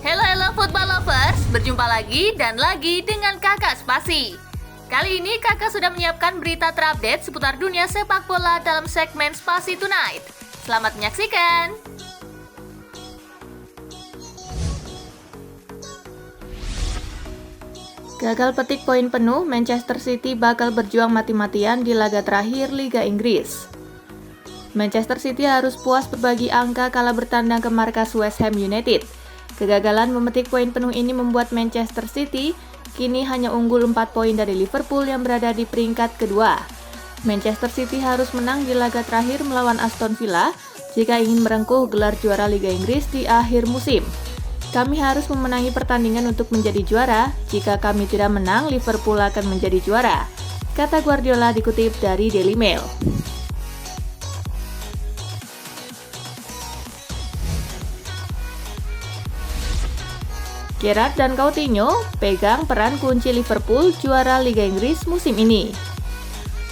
Halo football lovers, berjumpa lagi dan lagi dengan Kakak Spasi. Kali ini Kakak sudah menyiapkan berita terupdate seputar dunia sepak bola dalam segmen Spasi Tonight. Selamat menyaksikan. Gagal petik poin penuh, Manchester City bakal berjuang mati-matian di laga terakhir Liga Inggris. Manchester City harus puas berbagi angka kala bertandang ke markas West Ham United. Kegagalan memetik poin penuh ini membuat Manchester City kini hanya unggul 4 poin dari Liverpool yang berada di peringkat kedua. Manchester City harus menang di laga terakhir melawan Aston Villa jika ingin merengkuh gelar juara Liga Inggris di akhir musim. Kami harus memenangi pertandingan untuk menjadi juara. Jika kami tidak menang, Liverpool akan menjadi juara, kata Guardiola dikutip dari Daily Mail. Gerrard dan Coutinho pegang peran kunci Liverpool juara Liga Inggris musim ini.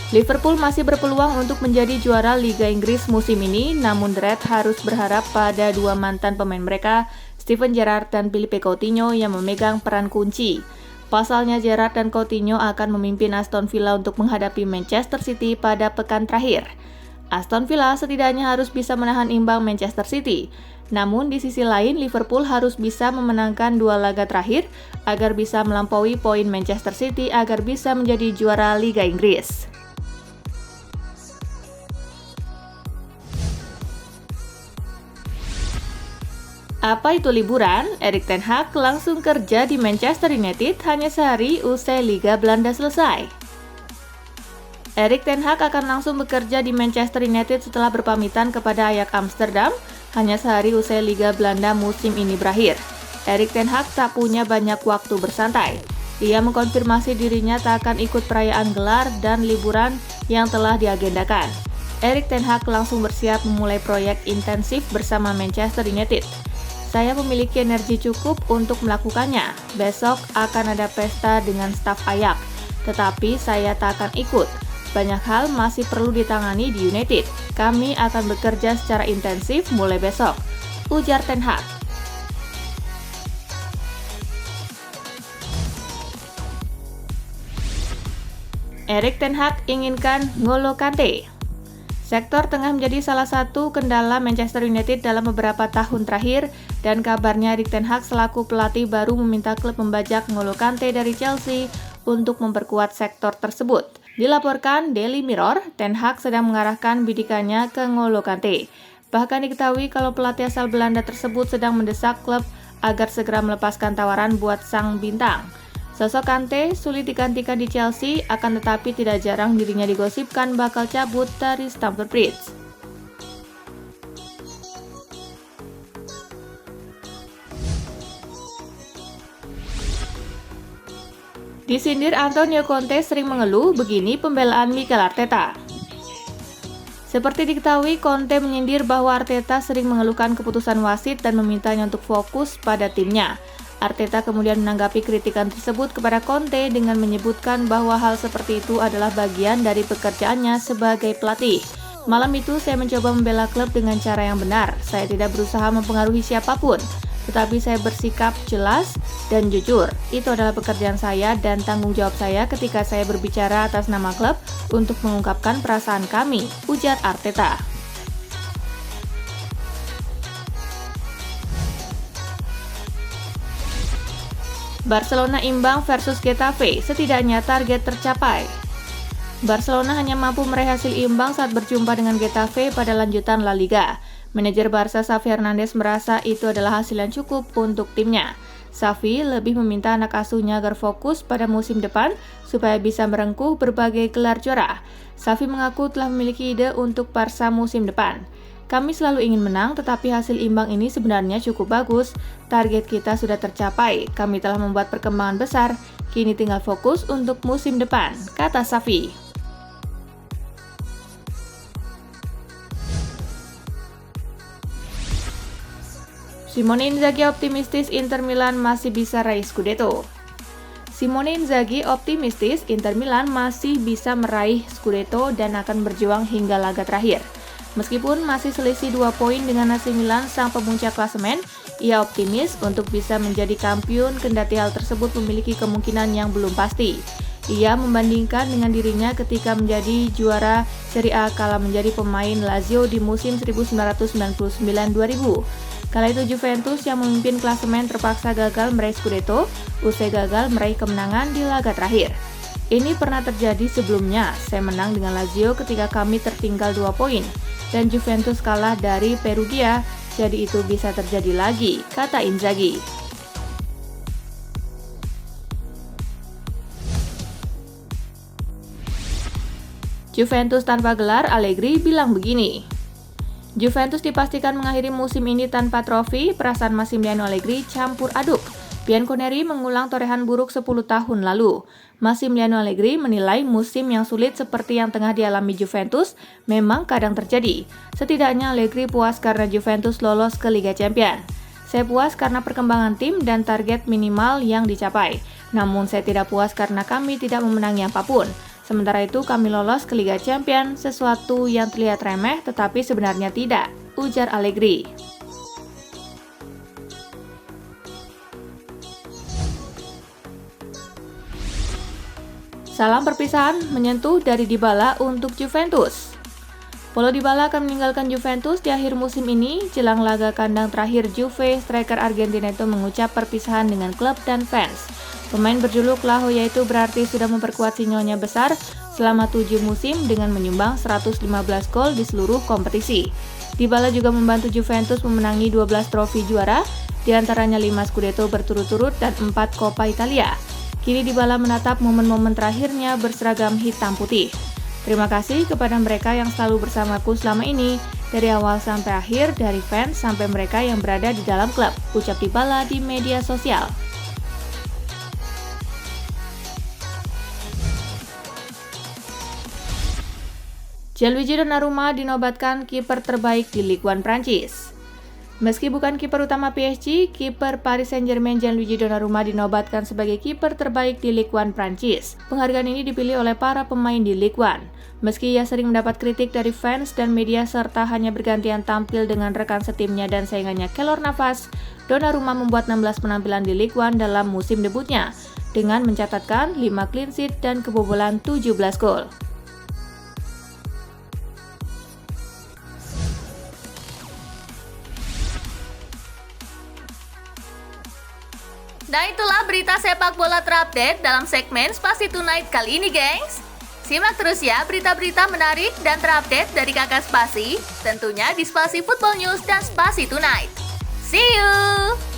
Liverpool masih berpeluang untuk menjadi juara Liga Inggris musim ini, namun The Reds harus berharap pada dua mantan pemain mereka, Steven Gerrard dan Philippe Coutinho, yang memegang peran kunci. Pasalnya, Gerrard dan Coutinho akan memimpin Aston Villa untuk menghadapi Manchester City pada pekan terakhir. Aston Villa setidaknya harus bisa menahan imbang Manchester City. Namun di sisi lain, Liverpool harus bisa memenangkan dua laga terakhir agar bisa melampaui poin Manchester City agar bisa menjadi juara Liga Inggris. Apa itu liburan? Erik ten Hag langsung kerja di Manchester United hanya sehari usai Liga Belanda selesai. Erik ten Hag akan langsung bekerja di Manchester United setelah berpamitan kepada Ajax Amsterdam hanya sehari usai Liga Belanda musim ini berakhir. Erik ten Hag tak punya banyak waktu bersantai. Ia mengkonfirmasi dirinya tak akan ikut perayaan gelar dan liburan yang telah diagendakan. Erik ten Hag langsung bersiap memulai proyek intensif bersama Manchester United. Saya memiliki energi cukup untuk melakukannya. Besok akan ada pesta dengan staf Ajax, tetapi saya tak akan ikut. Banyak hal masih perlu ditangani di United. Kami akan bekerja secara intensif mulai besok, ujar ten Hag. Erik ten Hag inginkan N'Golo Kante. Sektor tengah menjadi salah satu kendala Manchester United dalam beberapa tahun terakhir, dan kabarnya Erik ten Hag selaku pelatih baru meminta klub membajak N'Golo Kante dari Chelsea untuk memperkuat sektor tersebut. Dilaporkan Daily Mirror, ten Hag sedang mengarahkan bidikannya ke N'Golo Kante. Bahkan diketahui kalau pelatih asal Belanda tersebut sedang mendesak klub agar segera melepaskan tawaran buat sang bintang. Sosok Kante sulit digantikan di Chelsea, akan tetapi tidak jarang dirinya digosipkan bakal cabut dari Stamford Bridge. Disindir Antonio Conte sering mengeluh, begini pembelaan Mikel Arteta. Seperti diketahui, Conte menyindir bahwa Arteta sering mengeluhkan keputusan wasit dan memintanya untuk fokus pada timnya. Arteta kemudian menanggapi kritikan tersebut kepada Conte dengan menyebutkan bahwa hal seperti itu adalah bagian dari pekerjaannya sebagai pelatih. Malam itu saya mencoba membela klub dengan cara yang benar. Saya tidak berusaha mempengaruhi siapapun, tetapi saya bersikap jelas dan jujur. Itu adalah pekerjaan saya dan tanggung jawab saya ketika saya berbicara atas nama klub untuk mengungkapkan perasaan kami, ujar Arteta. Barcelona imbang versus Getafe, setidaknya target tercapai. Barcelona hanya mampu meraih hasil imbang saat berjumpa dengan Getafe pada lanjutan La Liga. Manajer Barca Xavi Hernandez merasa itu adalah hasil yang cukup untuk timnya. Xavi lebih meminta anak asuhnya agar fokus pada musim depan supaya bisa merengkuh berbagai gelar juara. Xavi mengaku telah memiliki ide untuk Barca musim depan. Kami selalu ingin menang, tetapi hasil imbang ini sebenarnya cukup bagus. Target kita sudah tercapai. Kami telah membuat perkembangan besar. Kini tinggal fokus untuk musim depan, kata Xavi. Simone Inzaghi optimistis Inter Milan masih bisa raih Scudetto. Simone Inzaghi optimistis Inter Milan masih bisa meraih Scudetto dan akan berjuang hingga laga terakhir. Meskipun masih selisih 2 poin dengan AC Milan sang pemuncak klasemen, ia optimis untuk bisa menjadi kampiun kendati hal tersebut memiliki kemungkinan yang belum pasti. Ia membandingkan dengan dirinya ketika menjadi juara Serie A kala menjadi pemain Lazio di musim 1999-2000. Kala itu Juventus yang memimpin klasemen terpaksa gagal meraih Scudetto usai gagal meraih kemenangan di laga terakhir. Ini pernah terjadi sebelumnya, saya menang dengan Lazio ketika kami tertinggal 2 poin, dan Juventus kalah dari Perugia, jadi itu bisa terjadi lagi, kata Inzaghi. Juventus tanpa gelar, Allegri bilang begini. Juventus dipastikan mengakhiri musim ini tanpa trofi, perasaan Massimiliano Allegri campur aduk. Bianconeri mengulang torehan buruk 10 tahun lalu. Massimiliano Allegri menilai musim yang sulit seperti yang tengah dialami Juventus memang kadang terjadi. Setidaknya Allegri puas karena Juventus lolos ke Liga Champions. Saya puas karena perkembangan tim dan target minimal yang dicapai. Namun saya tidak puas karena kami tidak memenangi apapun. Sementara itu kami lolos ke Liga Champions, sesuatu yang terlihat remeh tetapi sebenarnya tidak, ujar Allegri. Salam perpisahan menyentuh dari Dybala untuk Juventus. Paulo Dybala akan meninggalkan Juventus di akhir musim ini. Jelang laga kandang terakhir Juve, striker Argentina itu mengucap perpisahan dengan klub dan fans. Pemain berjuluk La Joya itu berarti sudah memperkuat sinyalnya besar selama 7 musim dengan menyumbang 115 gol di seluruh kompetisi. Dybala juga membantu Juventus memenangi 12 trofi juara, diantaranya 5 Scudetto berturut-turut dan 4 Coppa Italia. Kini Dybala menatap momen-momen terakhirnya berseragam hitam putih. Terima kasih kepada mereka yang selalu bersamaku selama ini, dari awal sampai akhir, dari fans sampai mereka yang berada di dalam klub, ucap Dybala di media sosial. Gianluigi Donnarumma dinobatkan kiper terbaik di Ligue 1 Prancis. Meski bukan kiper utama PSG, kiper Paris Saint-Germain Gianluigi Donnarumma dinobatkan sebagai kiper terbaik di Ligue 1 Prancis. Penghargaan ini dipilih oleh para pemain di Ligue 1. Meski ia sering mendapat kritik dari fans dan media serta hanya bergantian tampil dengan rekan setimnya dan saingannya Keylor Navas, Donnarumma membuat 16 penampilan di Ligue 1 dalam musim debutnya, dengan mencatatkan 5 clean sheet dan kebobolan 17 gol. Nah itulah berita sepak bola terupdate dalam segmen Spasi Tonight kali ini, gengs. Simak terus ya berita-berita menarik dan terupdate dari Kakak Spasi, tentunya di Spasi Football News dan Spasi Tonight. See you!